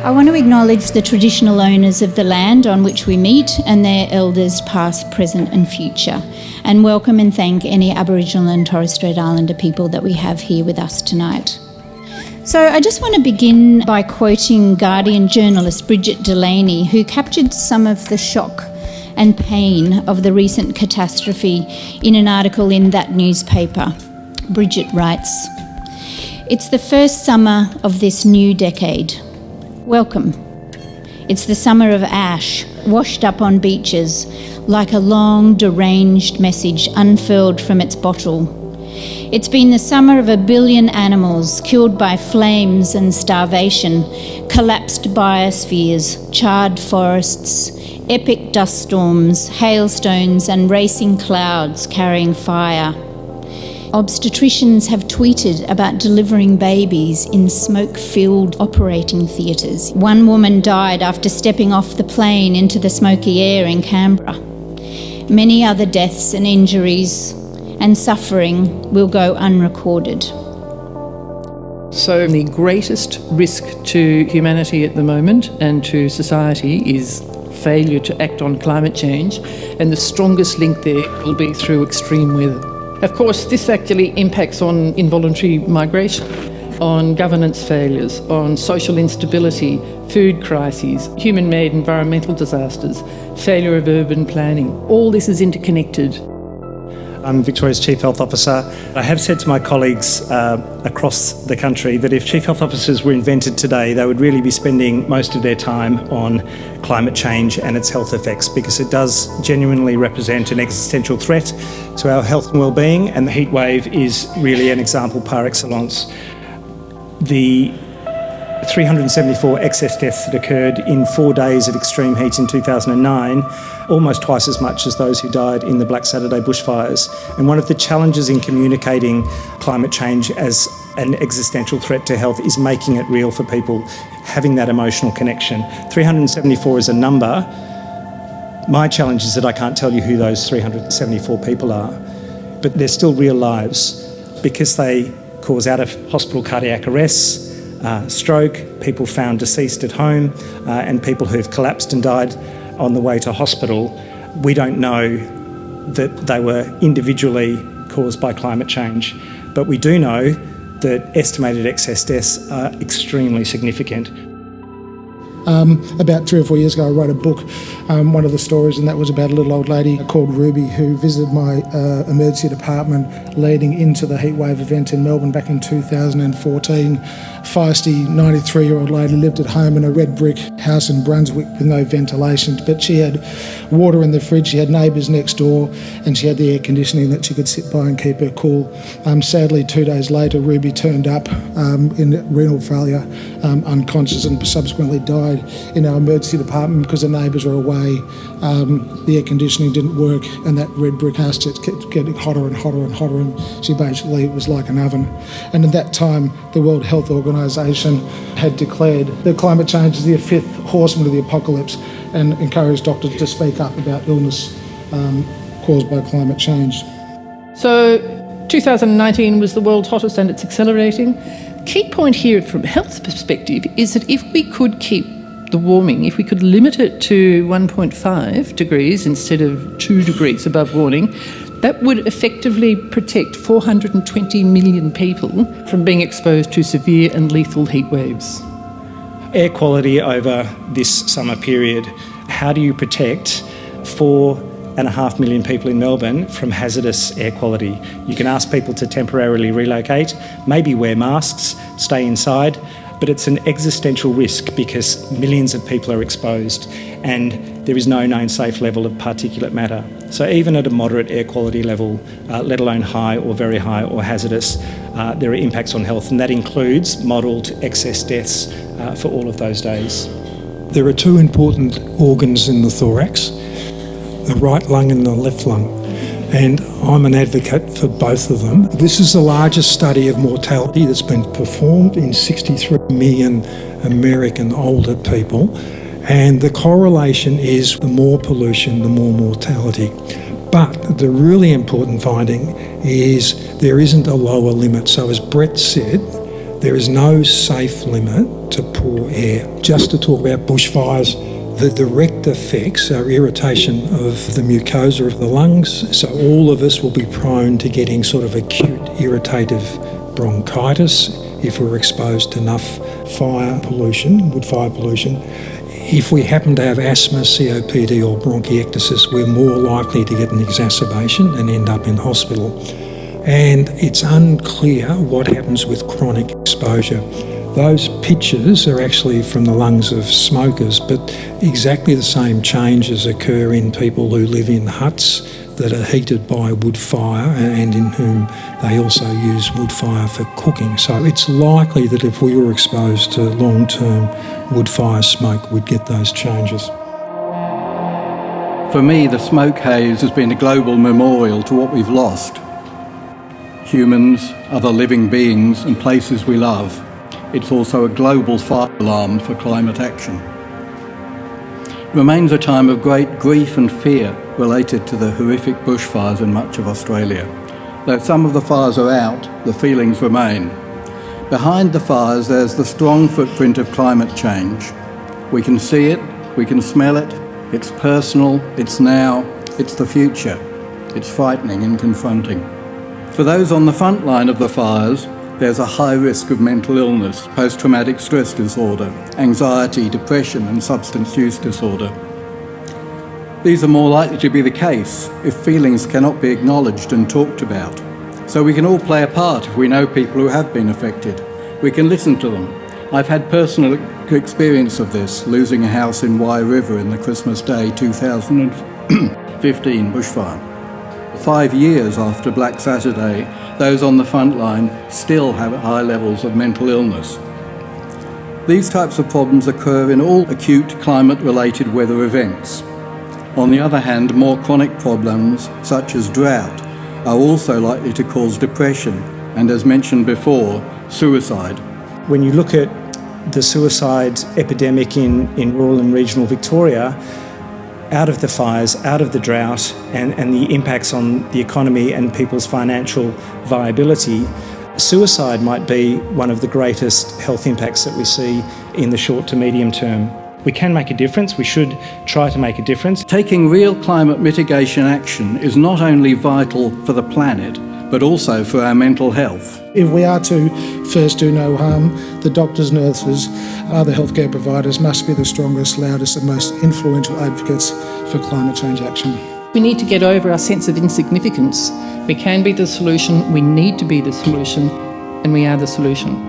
I want to acknowledge the traditional owners of the land on which we meet and their elders past, present and future, and welcome and thank any Aboriginal and Torres Strait Islander people that we have here with us tonight. So I just want to begin by quoting Guardian journalist Bridget Delaney, who captured some of the shock and pain of the recent catastrophe in an article in that newspaper. Bridget writes, "It's the first summer of this new decade. Welcome. It's the summer of ash, washed up on beaches, like a long, deranged message unfurled from its bottle. It's been the summer of 1 billion animals killed by flames and starvation, collapsed biospheres, charred forests, epic dust storms, hailstones and racing clouds carrying fire. Obstetricians have tweeted about delivering babies in smoke-filled operating theatres. One woman died after stepping off the plane into the smoky air in Canberra. Many other deaths and injuries and suffering will go unrecorded." So the greatest risk to humanity at the moment and to society is failure to act on climate change, and the strongest link there will be through extreme weather. Of course, this actually impacts on involuntary migration, on governance failures, on social instability, food crises, human-made environmental disasters, failure of urban planning. All this is interconnected. I'm Victoria's Chief Health Officer. I have said to my colleagues across the country that if Chief Health Officers were invented today, they would really be spending most of their time on climate change and its health effects, because it does genuinely represent an existential threat to our health and well-being, and the heat wave is really an example par excellence. The 374 excess deaths that occurred in 4 days of extreme heat in 2009, almost twice as much as those who died in the Black Saturday bushfires. And one of the challenges in communicating climate change as an existential threat to health is making it real for people, having that emotional connection. 374 is a number. My challenge is that I can't tell you who those 374 people are, but they're still real lives because they cause out-of-hospital cardiac arrests, stroke, people found deceased at home, and people who've collapsed and died on the way to hospital. We don't know that they were individually caused by climate change, but we do know that estimated excess deaths are extremely significant. About 3 or 4 years ago, I wrote a book, one of the stories, and that was about a little old lady called Ruby who visited my emergency department leading into the heatwave event in Melbourne back in 2014. Feisty 93-year-old lady lived at home in a red brick house in Brunswick with no ventilation, but she had water in the fridge, she had neighbours next door, and she had the air conditioning that she could sit by and keep her cool. Sadly, 2 days later, Ruby turned up in renal failure, unconscious, and subsequently died in our emergency department because the neighbours were away. The air conditioning didn't work, and that red brick house just kept getting hotter and hotter and hotter, and she basically, it was like an oven. And at that time, the World Health Organisation had declared that climate change is the fifth horseman of the apocalypse and encouraged doctors to speak up about illness caused by climate change. So 2019 was the world's hottest, and it's accelerating. Key point here from a health perspective is that if we could keep the warming, if we could limit it to 1.5 degrees instead of 2 degrees above warning, that would effectively protect 420 million people from being exposed to severe and lethal heat waves. Air quality over this summer period. How do you protect 4.5 million people in Melbourne from hazardous air quality? You can ask people to temporarily relocate, maybe wear masks, stay inside, but it's an existential risk because millions of people are exposed and there is no known safe level of particulate matter. So even at a moderate air quality level, let alone high or very high or hazardous, there are impacts on health, and that includes modelled excess deaths for all of those days. There are two important organs in the thorax, the right lung and the left lung, and I'm an advocate for both of them. This is the largest study of mortality that's been performed in 63 million American older people, and the correlation is the more pollution, the more mortality. But the really important finding is there isn't a lower limit. So as Brett said, There is no safe limit to poor air. Just to talk about bushfires, the direct effects are irritation of the mucosa of the lungs, so all of us will be prone to getting sort of acute irritative bronchitis if we're exposed to enough fire pollution, wood fire pollution. If we happen to have asthma, COPD or bronchiectasis, we're more likely to get an exacerbation and end up in hospital. And it's unclear what happens with chronic exposure. Those pictures are actually from the lungs of smokers, but exactly the same changes occur in people who live in huts that are heated by wood fire and in whom they also use wood fire for cooking. So it's likely that if we were exposed to long-term wood fire smoke, we'd get those changes. For me, the smoke haze has been a global memorial to what we've lost. Humans, other living beings and places we love. It's also a global fire alarm for climate action. It remains a time of great grief and fear related to the horrific bushfires in much of Australia. Though some of the fires are out, the feelings remain. Behind the fires, there's the strong footprint of climate change. We can see it, we can smell it, it's personal, it's now, it's the future. It's frightening and confronting. For those on the front line of the fires, there's a high risk of mental illness, post-traumatic stress disorder, anxiety, depression and substance use disorder. These are more likely to be the case if feelings cannot be acknowledged and talked about. So we can all play a part if we know people who have been affected. We can listen to them. I've had personal experience of this, losing a house in Wye River in the Christmas Day 2015 bushfire. 5 years after Black Saturday, those on the front line still have high levels of mental illness. These types of problems occur in all acute climate-related weather events. On the other hand, more chronic problems, such as drought, are also likely to cause depression and, as mentioned before, suicide. When you look at the suicide epidemic in rural and regional Victoria, out of the fires, out of the drought, and the impacts on the economy and people's financial viability, suicide might be one of the greatest health impacts that we see in the short to medium term. We can make a difference. We should try to make a difference. Taking real climate mitigation action is not only vital for the planet, but also for our mental health. If we are to first do no harm, the doctors, nurses, other healthcare providers must be the strongest, loudest and most influential advocates for climate change action. We need to get over our sense of insignificance. We can be the solution, we need to be the solution, and we are the solution.